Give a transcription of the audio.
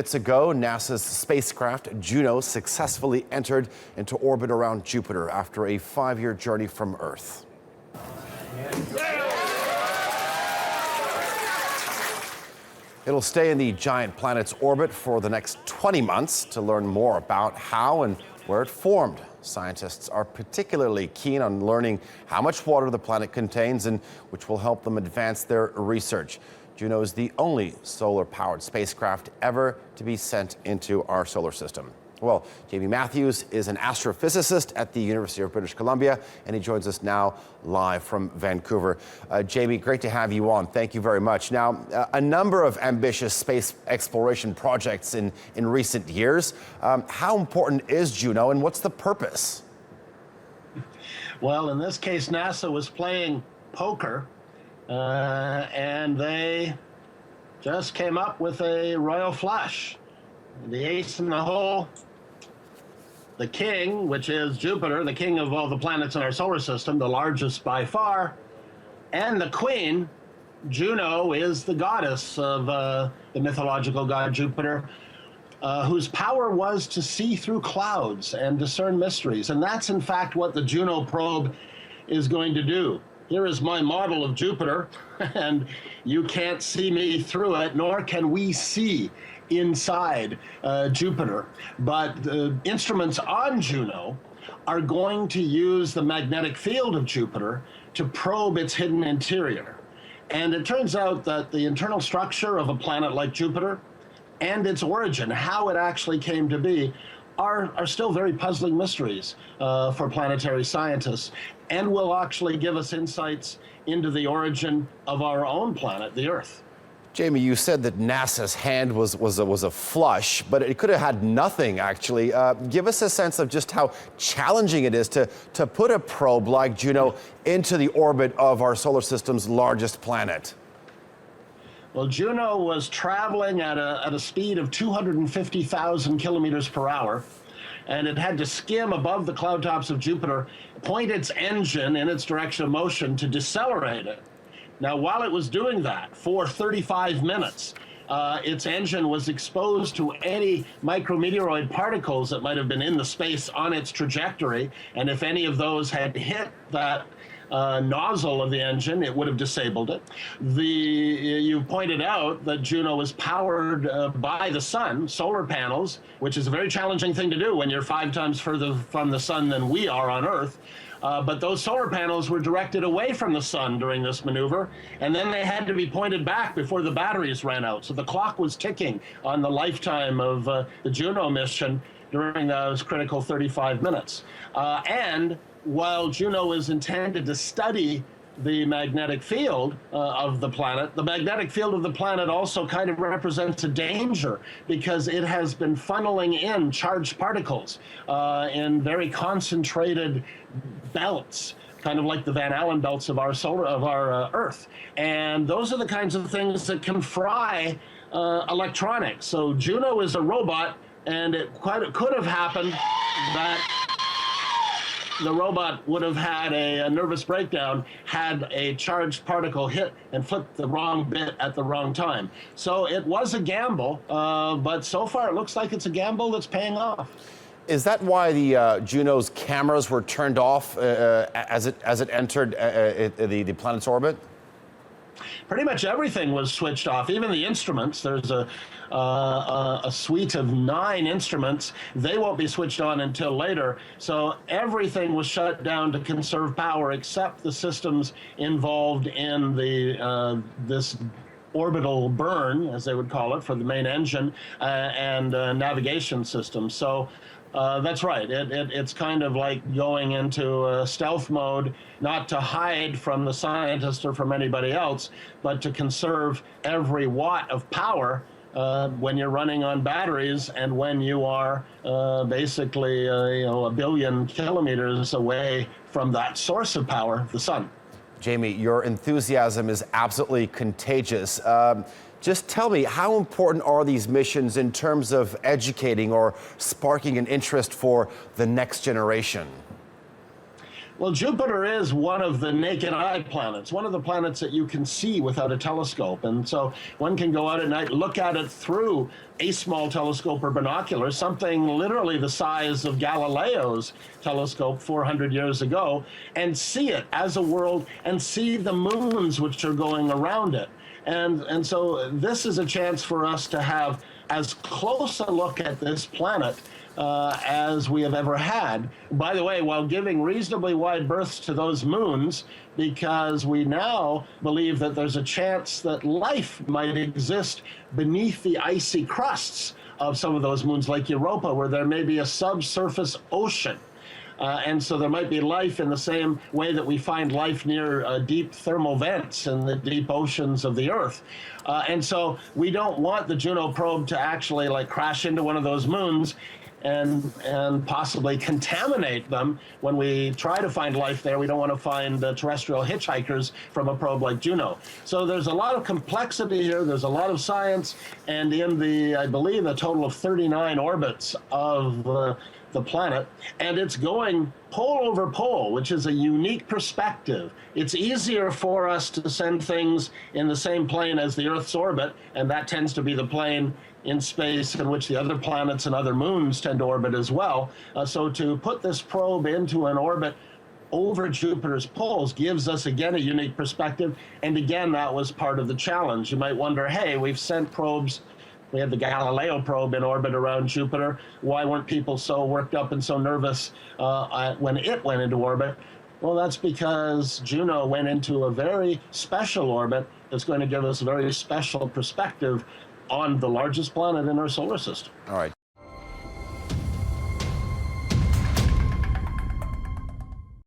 Minutes ago, NASA's spacecraft Juno successfully entered into orbit around Jupiter after a 5-year journey from Earth. It'll stay in the giant planet's orbit for the next 20 months to learn more about how and where it formed. Scientists are particularly keen on learning how much water the planet contains, and which will help them advance their research. Juno is the only solar-powered spacecraft ever to be sent into our solar system. Well, Jaymie Matthews is an astrophysicist at the University of British Columbia, and he joins us now live from Vancouver. Jaymie, great to have you on. Thank you very much. Now, a number of ambitious space exploration projects in recent years. How important is Juno, and what's the purpose? Well, in this case, NASA was playing poker, and they just came up with a royal flush. The ace in the hole, the king, which is Jupiter, the king of all the planets in our solar system, the largest by far, and the queen, Juno, is the goddess of the mythological god Jupiter, whose power was to see through clouds and discern mysteries. And that's, in fact, what the Juno probe is going to do. Here is my model of Jupiter, and you can't see me through it, nor can we see inside Jupiter. But the instruments on Juno are going to use the magnetic field of Jupiter to probe its hidden interior. And it turns out that the internal structure of a planet like Jupiter and its origin, how it actually came to be, are still very puzzling mysteries for planetary scientists, and will actually give us insights into the origin of our own planet, the Earth. Jaymie, you said that NASA's hand was a flush, but it could have had nothing, actually. Give us a sense of just how challenging it is to put a probe like Juno into the orbit of our solar system's largest planet. Well, Juno was traveling at a speed of 250,000 kilometers per hour, and it had to skim above the cloud tops of Jupiter, point its engine in its direction of motion to decelerate it. Now, while it was doing that for 35 minutes, its engine was exposed to any micrometeoroid particles that might have been in the space on its trajectory, and if any of those had hit that nozzle of the engine, it would have disabled it. You pointed out that Juno was powered by the sun, solar panels, which is a very challenging thing to do when you're 5 times further from the sun than we are on Earth. But those solar panels were directed away from the sun during this maneuver, and then they had to be pointed back before the batteries ran out. So the clock was ticking on the lifetime of the Juno mission during those critical 35 minutes. And while Juno is intended to study the magnetic field of the planet, the magnetic field of the planet also kind of represents a danger, because it has been funneling in charged particles in very concentrated belts, kind of like the Van Allen belts of our Earth. And those are the kinds of things that can fry electronics. So Juno is a robot, and it could have happened that the robot would have had a nervous breakdown had a charged particle hit and flipped the wrong bit at the wrong time. So it was a gamble, but so far it looks like it's a gamble that's paying off. Is that why the Juno's cameras were turned off as it entered the planet's orbit? Pretty much everything was switched off, even the instruments. There's a suite of 9 instruments. They won't be switched on until later. So everything was shut down to conserve power, except the systems involved in this orbital burn, as they would call it, for the main engine and navigation system. So that's right. It's kind of like going into stealth mode, not to hide from the scientist or from anybody else, but to conserve every watt of power when you're running on batteries, and when you are basically a billion kilometers away from that source of power, the sun. Jaymie, your enthusiasm is absolutely contagious. Just tell me, how important are these missions in terms of educating or sparking an interest for the next generation? Well, Jupiter is one of the naked eye planets, one of the planets that you can see without a telescope. And so one can go out at night, look at it through a small telescope or binocular, something literally the size of Galileo's telescope 400 years ago, and see it as a world and see the moons which are going around it. And so this is a chance for us to have as close a look at this planet as we have ever had. By the way, while giving reasonably wide berths to those moons, because we now believe that there's a chance that life might exist beneath the icy crusts of some of those moons, like Europa, where there may be a subsurface ocean. And so there might be life in the same way that we find life near deep thermal vents in the deep oceans of the Earth. And so we don't want the Juno probe to actually like crash into one of those moons and possibly contaminate them when we try to find life there. We don't want to find terrestrial hitchhikers from a probe like Juno. So there's a lot of complexity here. There's a lot of science. And in the, I believe, a total of 39 orbits of the planet, and it's going pole over pole, which is a unique perspective. It's easier for us to send things in the same plane as the Earth's orbit, and that tends to be the plane in space in which the other planets and other moons tend to orbit as well. So to put this probe into an orbit over Jupiter's poles gives us, again, a unique perspective. And again, that was part of the challenge. You might wonder, hey, we've sent probes. We had the Galileo probe in orbit around Jupiter. Why weren't people so worked up and so nervous when it went into orbit? Well, that's because Juno went into a very special orbit that's going to give us a very special perspective on the largest planet in our solar system. All right.